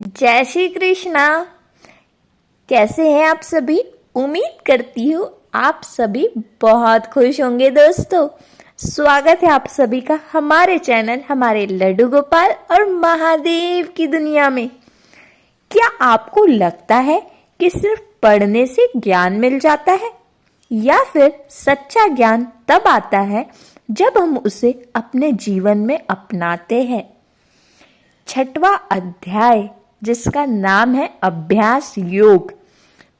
जय श्री कृष्णा। कैसे हैं आप सभी? उम्मीद करती हूँ आप सभी बहुत खुश होंगे। दोस्तों, स्वागत है आप सभी का हमारे चैनल हमारे लड्डू गोपाल और महादेव की दुनिया में। क्या आपको लगता है कि सिर्फ पढ़ने से ज्ञान मिल जाता है, या फिर सच्चा ज्ञान तब आता है जब हम उसे अपने जीवन में अपनाते हैं? छठवां अध्याय, जिसका नाम है अभ्यास योग,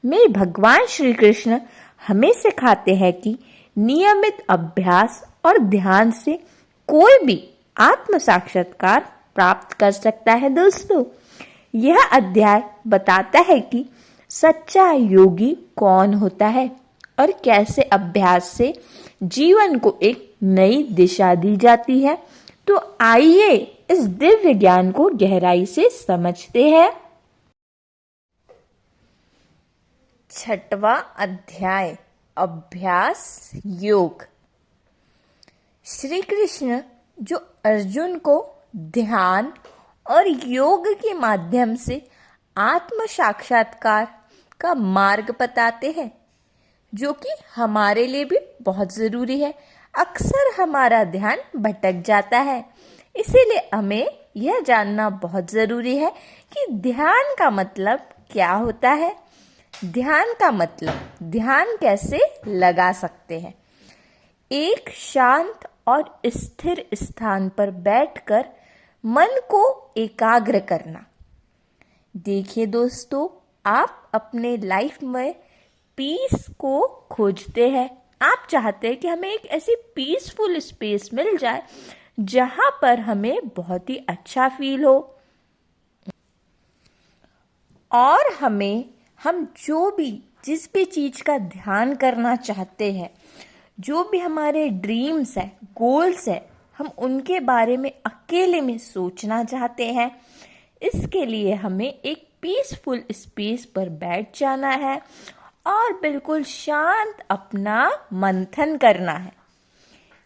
में भगवान श्री कृष्ण हमें सिखाते हैं कि नियमित अभ्यास और ध्यान से कोई भी आत्म साक्षात्कार प्राप्त कर सकता है। दोस्तों, यह अध्याय बताता है कि सच्चा योगी कौन होता है और कैसे अभ्यास से जीवन को एक नई दिशा दी जाती है। तो आइए इस दिव्य ज्ञान को गहराई से समझते हैं। छठवां अध्याय, अभ्यास योग। श्री कृष्ण जो अर्जुन को ध्यान और योग के माध्यम से आत्म साक्षात्कार का मार्ग बताते हैं, जो कि हमारे लिए भी बहुत ज़रूरी है। अक्सर हमारा ध्यान भटक जाता है, इसीलिए हमें यह जानना बहुत ज़रूरी है कि ध्यान का मतलब क्या होता है, ध्यान का मतलब ध्यान कैसे लगा सकते हैं। एक शांत और स्थिर स्थान पर बैठकर मन को एकाग्र करना। देखिए दोस्तों, आप अपने लाइफ में पीस को खोजते हैं। आप चाहते हैं कि हमें एक ऐसी पीसफुल स्पेस मिल जाए जहां पर हमें बहुत ही अच्छा फील हो, और हम जिस भी चीज का ध्यान करना चाहते हैं, जो भी हमारे ड्रीम्स है, गोल्स है, हम उनके बारे में अकेले में सोचना चाहते हैं। इसके लिए हमें एक पीसफुल स्पेस पर बैठ जाना है और बिल्कुल शांत अपना मंथन करना है।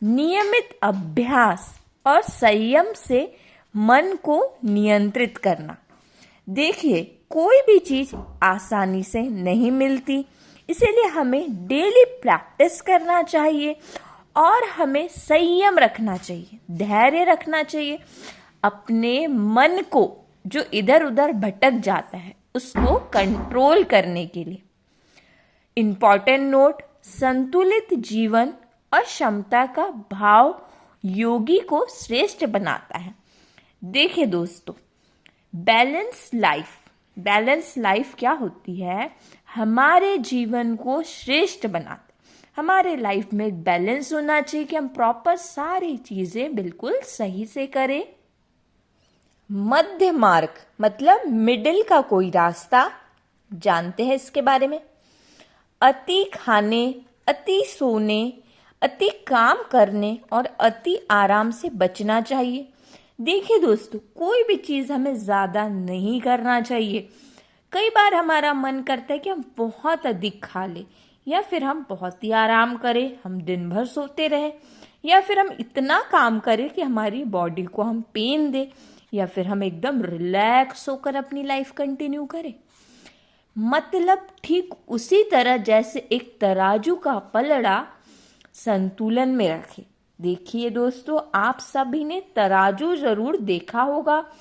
नियमित अभ्यास और संयम से मन को नियंत्रित करना। देखिए, कोई भी चीज आसानी से नहीं मिलती, इसीलिए हमें डेली प्रैक्टिस करना चाहिए और हमें संयम रखना चाहिए, धैर्य रखना चाहिए। अपने मन को जो इधर उधर भटक जाता है उसको कंट्रोल करने के लिए। इम्पॉर्टेंट नोट, संतुलित जीवन और क्षमता का भाव योगी को श्रेष्ठ बनाता है। देखिए दोस्तों, बैलेंस लाइफ क्या होती है? हमारे जीवन को श्रेष्ठ बनाता है। हमारे लाइफ में एक बैलेंस होना चाहिए कि हम प्रॉपर सारी चीजें बिल्कुल सही से करें। मध्य मार्ग मतलब मिडिल का कोई रास्ता, जानते हैं इसके बारे में? अति खाने, अति सोने, अति काम करने और अति आराम से बचना चाहिए। देखिए दोस्तों, कोई भी चीज़ हमें ज़्यादा नहीं करना चाहिए। कई बार हमारा मन करता है कि हम बहुत अधिक खा लें, या फिर हम बहुत ही आराम करें, हम दिन भर सोते रहें, या फिर हम इतना काम करें कि हमारी बॉडी को हम पेन दें, या फिर हम एकदम रिलैक्स होकर अपनी लाइफ कंटिन्यू करें। मतलब ठीक उसी तरह जैसे एक तराजू का पलड़ा संतुलन में रखे। देखिए दोस्तों, आप सभी ने तराजू जरूर देखा होगा,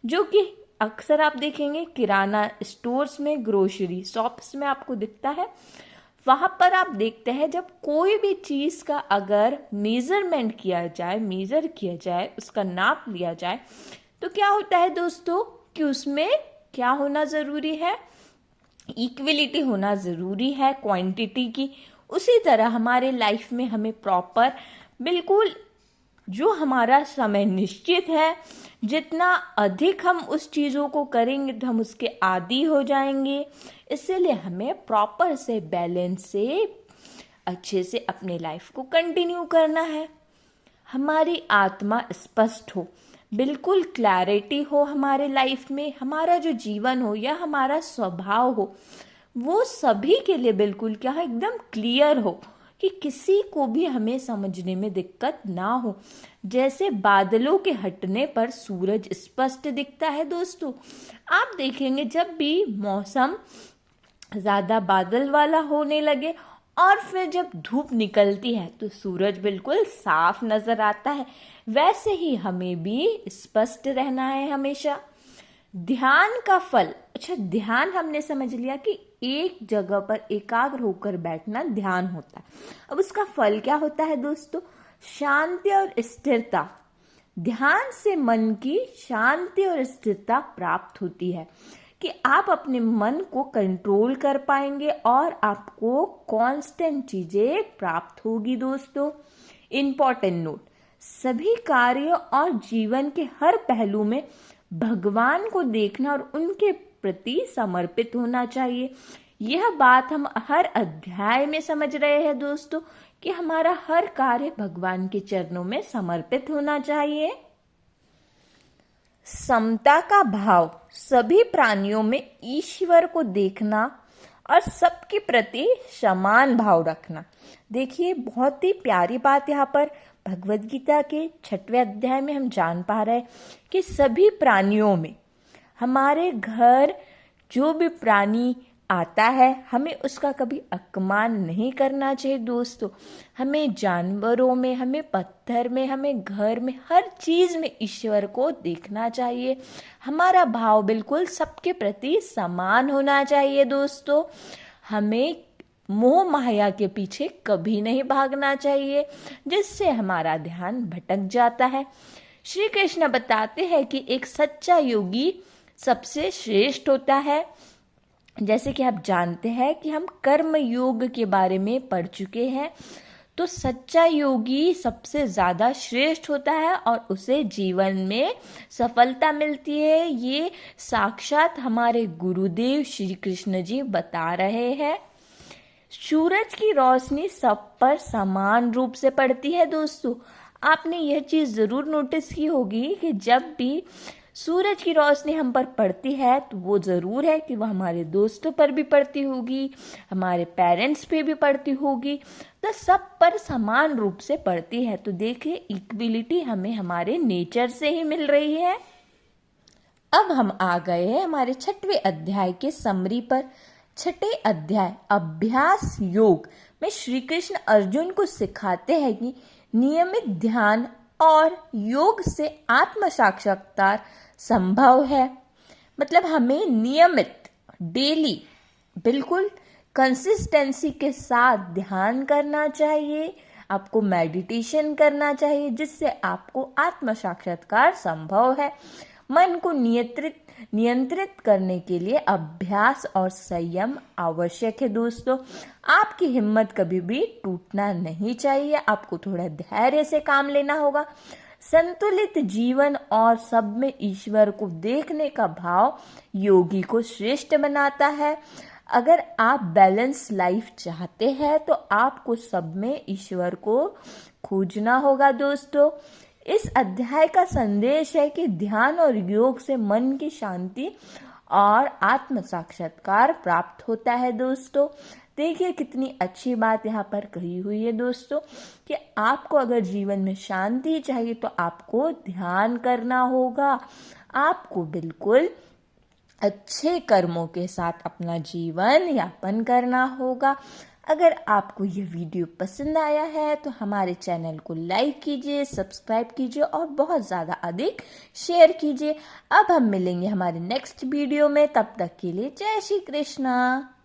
जो कि अक्सर आप देखेंगे किराना स्टोर्स में, ग्रोसरी शॉप्स में आपको दिखता है। वहां पर आप देखते हैं जब कोई भी चीज का अगर मेजर किया जाए, उसका नाप लिया जाए, तो क्या होता है दोस्तों कि उसमें क्या होना जरूरी है? इक्विलिटी होना ज़रूरी है क्वांटिटी की। उसी तरह हमारे लाइफ में हमें प्रॉपर बिल्कुल जो हमारा समय निश्चित है, जितना अधिक हम उस चीज़ों को करेंगे तो हम उसके आदी हो जाएंगे। इसीलिए हमें प्रॉपर से बैलेंस से अच्छे से अपने लाइफ को कंटिन्यू करना है। हमारी आत्मा स्पष्ट हो, बिल्कुल क्लैरिटी हो हमारे लाइफ में, हमारा जो जीवन हो या हमारा स्वभाव हो वो सभी के लिए बिल्कुल क्या है, एकदम क्लियर हो, कि किसी को भी हमें समझने में दिक्कत ना हो। जैसे बादलों के हटने पर सूरज स्पष्ट दिखता है दोस्तों। आप देखेंगे जब भी मौसम ज़्यादा बादल वाला होने लगे और फिर जब धूप निकलती है तो सूरज बिल्कुल साफ नजर आता है। वैसे ही हमें भी स्पष्ट रहना है हमेशा। ध्यान का फल, अच्छा ध्यान हमने समझ लिया कि एक जगह पर एकाग्र होकर बैठना ध्यान होता है। अब उसका फल क्या होता है दोस्तों? शांति और स्थिरता। ध्यान से मन की शांति और स्थिरता प्राप्त होती है कि आप अपने मन को कंट्रोल कर पाएंगे और आपको कांस्टेंट चीजें प्राप्त होगी दोस्तों। इम्पोर्टेंट नोट, सभी कार्यों और जीवन के हर पहलू में भगवान को देखना और उनके प्रति समर्पित होना चाहिए। यह बात हम हर अध्याय में समझ रहे हैं दोस्तों कि हमारा हर कार्य भगवान के चरणों में समर्पित होना चाहिए। समता का भाव, सभी प्राणियों में ईश्वर को देखना और सबके प्रति समान भाव रखना। देखिए बहुत ही प्यारी बात यहाँ पर भगवद गीता के 6वें अध्याय में हम जान पा रहे हैं कि सभी प्राणियों में, हमारे घर जो भी प्राणी आता है हमें उसका कभी अपमान नहीं करना चाहिए दोस्तों। हमें जानवरों में, हमें पत्थर में, हमें घर में, हर चीज में ईश्वर को देखना चाहिए। हमारा भाव बिल्कुल सबके प्रति समान होना चाहिए दोस्तों। हमें मोह माया के पीछे कभी नहीं भागना चाहिए जिससे हमारा ध्यान भटक जाता है। श्री कृष्ण बताते हैं कि एक सच्चा योगी सबसे श्रेष्ठ होता है। जैसे कि आप जानते हैं कि हम कर्म योग के बारे में पढ़ चुके हैं, तो सच्चा योगी सबसे ज़्यादा श्रेष्ठ होता है और उसे जीवन में सफलता मिलती है। ये साक्षात हमारे गुरुदेव श्री कृष्ण जी बता रहे हैं। सूरज की रोशनी सब पर समान रूप से पड़ती है दोस्तों। आपने यह चीज़ ज़रूर नोटिस की होगी कि जब भी सूरज की रोशनी हम पर पड़ती है तो वो ज़रूर है कि वह हमारे दोस्तों पर भी पड़ती होगी, हमारे पेरेंट्स पे भी पड़ती होगी, तो सब पर समान रूप से पड़ती है। तो देखिए इक्विलिटी हमें हमारे नेचर से ही मिल रही है। अब हम आ गए हैं हमारे 6वें अध्याय के समरी पर। 6ठे अध्याय अभ्यास योग में श्री कृष्ण अर्जुन को सिखाते हैं कि नियमित ध्यान और योग से आत्म साक्षात्कार संभव है। मतलब हमें नियमित डेली बिल्कुल कंसिस्टेंसी के साथ ध्यान करना चाहिए, आपको मेडिटेशन करना चाहिए जिससे आपको आत्म साक्षात्कार संभव है। मन को नियंत्रित करने के लिए अभ्यास और संयम आवश्यक है दोस्तों। आपकी हिम्मत कभी भी टूटना नहीं चाहिए, आपको थोड़ा धैर्य से काम लेना होगा। संतुलित जीवन और सब में ईश्वर को देखने का भाव योगी को श्रेष्ठ बनाता है। अगर आप बैलेंस लाइफ चाहते हैं तो आपको सब में ईश्वर को खोजना होगा दोस्तों। इस अध्याय का संदेश है कि ध्यान और योग से मन की शांति और आत्म साक्षात्कार प्राप्त होता है दोस्तों। देखिए कितनी अच्छी बात यहाँ पर कही हुई है दोस्तों कि आपको अगर जीवन में शांति चाहिए तो आपको ध्यान करना होगा, आपको बिल्कुल अच्छे कर्मों के साथ अपना जीवन यापन करना होगा। अगर आपको यह वीडियो पसंद आया है तो हमारे चैनल को लाइक कीजिए, सब्सक्राइब कीजिए और बहुत ज़्यादा अधिक शेयर कीजिए। अब हम मिलेंगे हमारे नेक्स्ट वीडियो में, तब तक के लिए जय श्री कृष्णा।